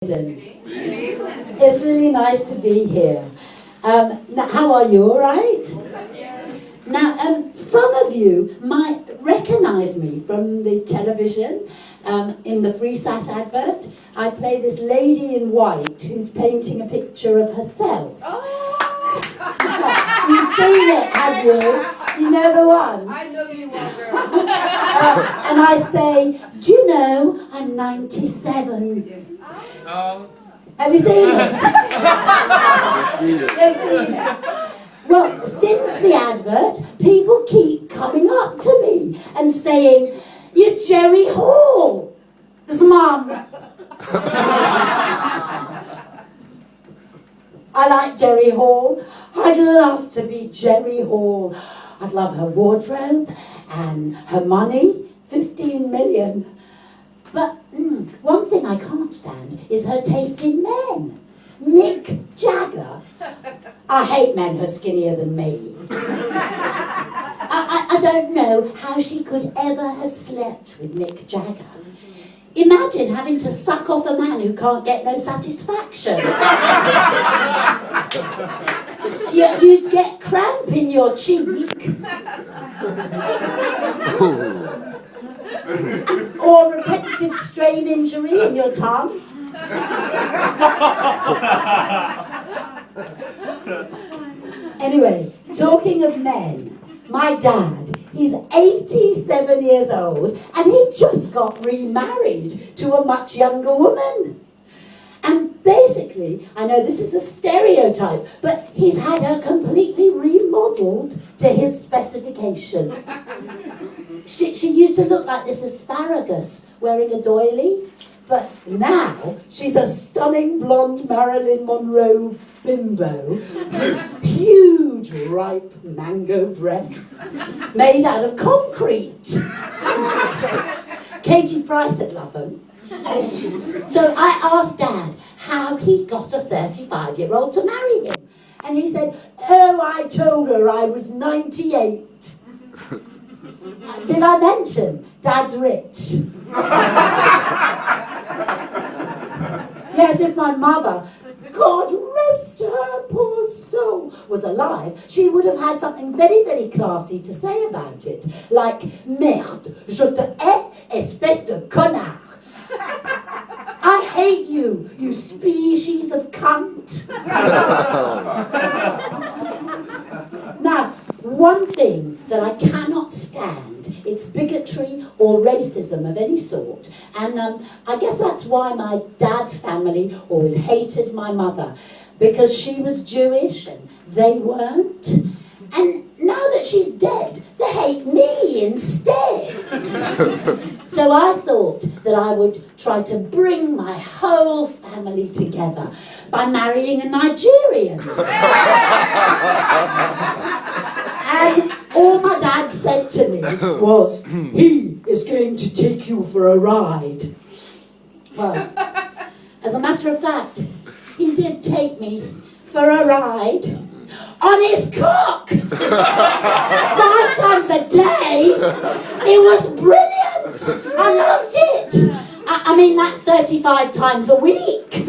It's really nice to be here. Now, how are you? All right? Now, some of you might recognise me from the television in the FreeSat advert. I play this lady in white who's painting a picture of herself. You've seen it, have you? You know the one? I know you are, girl. And I say, do you know, I'm 97. Have you seen it? You've seen it. Well, since the advert, people keep coming up to me and saying, you're Jerry Hall's mum. I like Jerry Hall. I'd love to be Jerry Hall. I'd love her wardrobe and her money, 15 million. But one thing I can't stand is her taste in men. Mick Jagger. I hate men who are skinnier than me. I don't know how she could ever have slept with Mick Jagger. Imagine having to suck off a man who can't get no satisfaction. You'd get cramp in your cheek. Or repetitive strain injury in your tongue. Anyway, talking of men, my dad, he's 87 years old and he just got remarried to a much younger woman. And basically, I know this is a stereotype, but he's had her completely remodeled to his specification. She used to look like this asparagus wearing a doily, but now she's a stunning blonde Marilyn Monroe bimbo with huge ripe mango breasts made out of concrete. Katie Price would love them. So I asked Dad how he got a 35-year-old to marry him. And he said, oh, I told her I was 98. Did I mention Dad's rich? Yes, if my mother, God rest her poor soul, was alive, she would have had something very, very classy to say about it. Like, merde, je te hais, espèce de connard. I hate you, you species of cunt. Now, one thing that I cannot stand, it's bigotry or racism of any sort. And I guess that's why my dad's family always hated my mother, because she was Jewish and they weren't. And now that she's dead, they hate me instead. So I thought that I would try to bring my whole family together by marrying a Nigerian. And all my dad said to me was, he is going to take you for a ride. Well, as a matter of fact, he did take me for a ride on his cock 5 times a day. It was brilliant. I loved it. I mean, that's 35 times a week.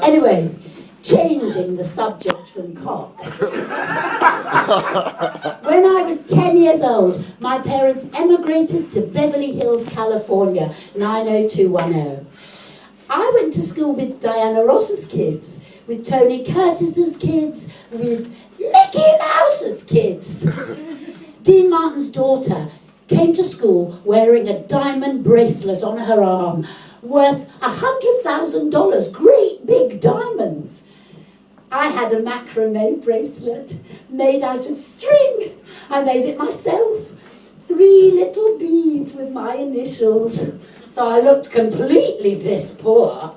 Anyway, changing the subject from cock. When I was 10 years old, my parents emigrated to Beverly Hills, California, 90210. I went to school with Diana Ross's kids, with Tony Curtis's kids, with Mickey Mouse's kids. Dean Martin's daughter came to school wearing a diamond bracelet on her arm, worth $100,000, great big diamonds. I had a macrame bracelet made out of string. I made it myself. 3 little beads with my initials. So I looked completely piss poor.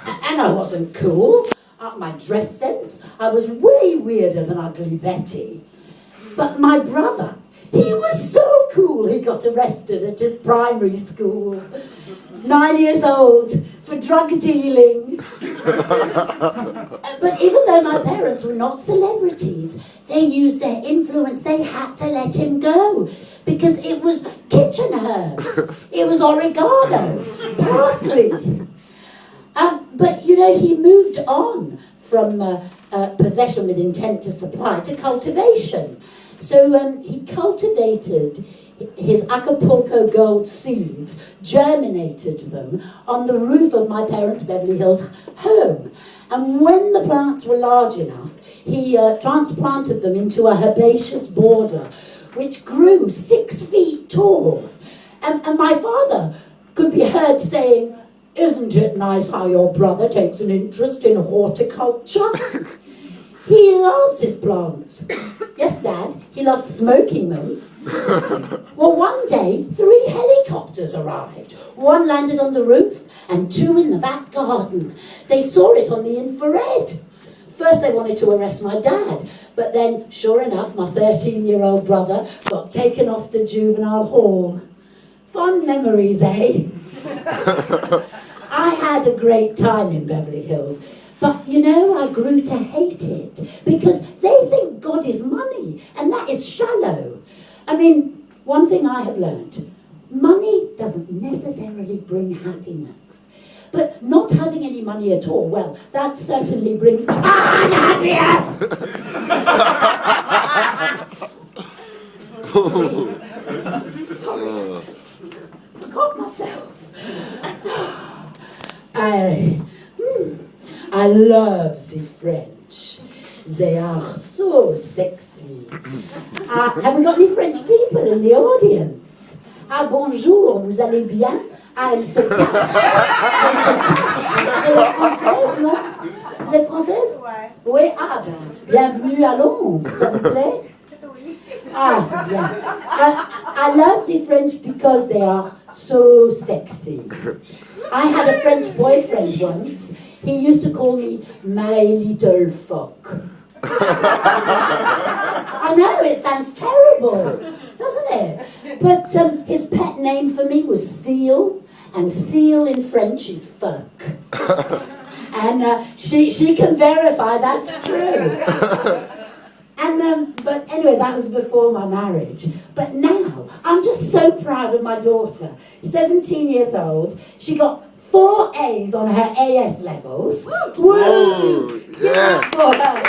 And I wasn't cool. My dress sense, I was way weirder than Ugly Betty. But my brother, he was so cool he got arrested at his primary school. 9 years old for drug dealing. But even though my parents were not celebrities, they used their influence. They had to let him go because it was kitchen herbs. It was oregano, parsley. But, you know, he moved on from possession with intent to supply to cultivation. So he cultivated his Acapulco gold seeds, germinated them on the roof of my parents' Beverly Hills home. And when the plants were large enough, he transplanted them into a herbaceous border, which grew 6 feet tall. And my father could be heard saying, "Isn't it nice how your brother takes an interest in horticulture?" He loves his plants. Yes, Dad, he loves smoking them. Well, one day, 3 helicopters arrived. One landed on the roof and 2 in the back garden. They saw it on the infrared. First they wanted to arrest my dad, but then, sure enough, my 13-year-old brother got taken off to juvenile hall. Fond memories, eh? I had a great time in Beverly Hills. But, you know, I grew to hate it because they think God is money, and that is shallow. I mean, one thing I have learned, money doesn't necessarily bring happiness. But not having any money at all, well, that certainly brings unhappiness! Sorry. Forgot myself. I love the French. They are so sexy. Have we got any French people in the audience? Ah, bonjour, vous allez bien? Ah, elle se cache. Elle se cache. Elle est française, non? Vous êtes française? Ouais. Oui, ah ben, bienvenue à Londres, ça vous plaît? Oui. Ah, c'est bien. I love the French because they are so sexy. I had a French boyfriend once. He used to call me my little fuck. I know, it sounds terrible, doesn't it? But his pet name for me was Seal, and Seal in French is fuck. And she can verify that's true. And but anyway, that was before my marriage. But now, I'm just so proud of my daughter. 17 years old, she got 4 A's on her AS levels. Woo! Yeah. For her.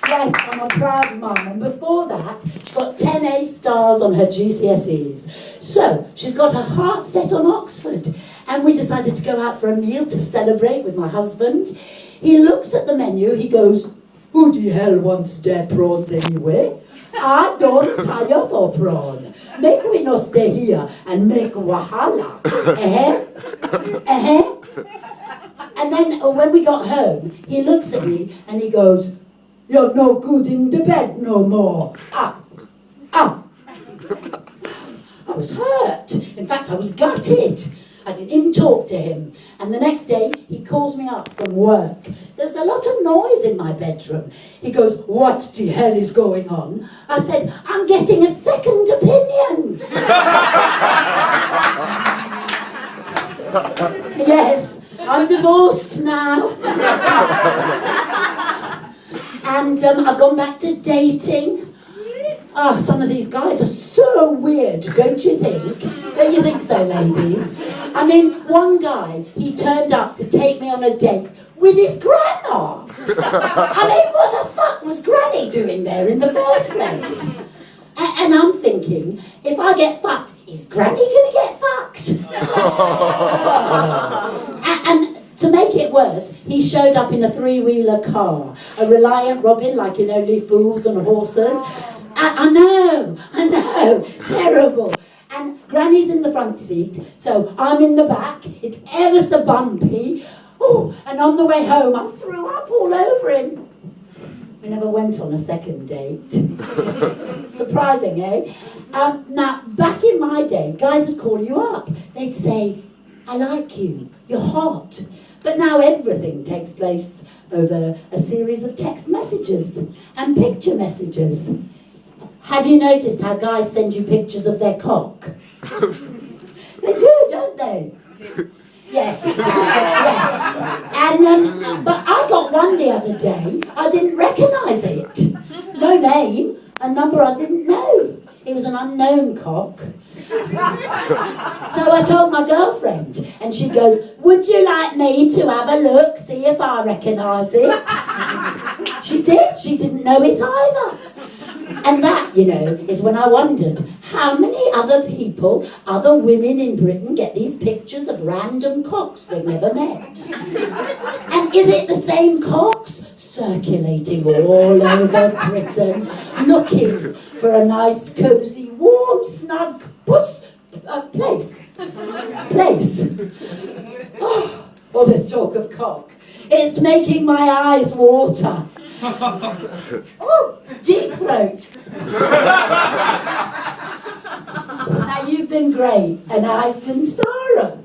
Yes, I'm a proud mum. And before that, she got 10 A stars on her GCSEs. So, she's got her heart set on Oxford. And we decided to go out for a meal to celebrate with my husband. He looks at the menu, he goes, "Who the hell wants their prawns anyway? I don't tire for prawn. Make we no stay here and make wahala." And then when we got home, he looks at me and he goes, "You're no good in the bed no more." Ah. I was hurt. In fact, I was gutted. I didn't even talk to him. And the next day, he calls me up from work. There's a lot of noise in my bedroom. He goes, "What the hell is going on?" I said, "I'm getting a second opinion." Yes, I'm divorced now. And I've gone back to dating. Oh, some of these guys are so weird, don't you think? Don't you think so, ladies? I mean, one guy, he turned up to take me on a date with his grandma. I mean, what the fuck was Granny doing there in the first place? And I'm thinking, if I get fucked, is Granny gonna get fucked? And to make it worse, he showed up in a 3-wheeler car, a Reliant Robin like in Only Fools and Horses. I know, terrible. And Granny's in the front seat, so I'm in the back. It's ever so bumpy. Oh, and on the way home, I threw up all over him. We never went on a second date. Surprising, eh? Now, back in my day, guys would call you up. They'd say, "I like you, you're hot." But now everything takes place over a series of text messages and picture messages. Have you noticed how guys send you pictures of their cock? They do, don't they? they? Yes, yes. And but I got one the other day. I didn't recognise it. No name, a number I didn't know. It was an unknown cock. So I told my girlfriend, and she goes, "Would you like me to have a look, see if I recognise it?" She did. She didn't know it either. And that, you know, is when I wondered, how many other people, other women in Britain get these pictures of random cocks they've never met? And is it the same cocks circulating all over Britain, looking for a nice, cosy, warm, snug place? Oh, all this talk of cock. It's making my eyes water. Oh, deep throat. Now you've been great, and I've been Sara.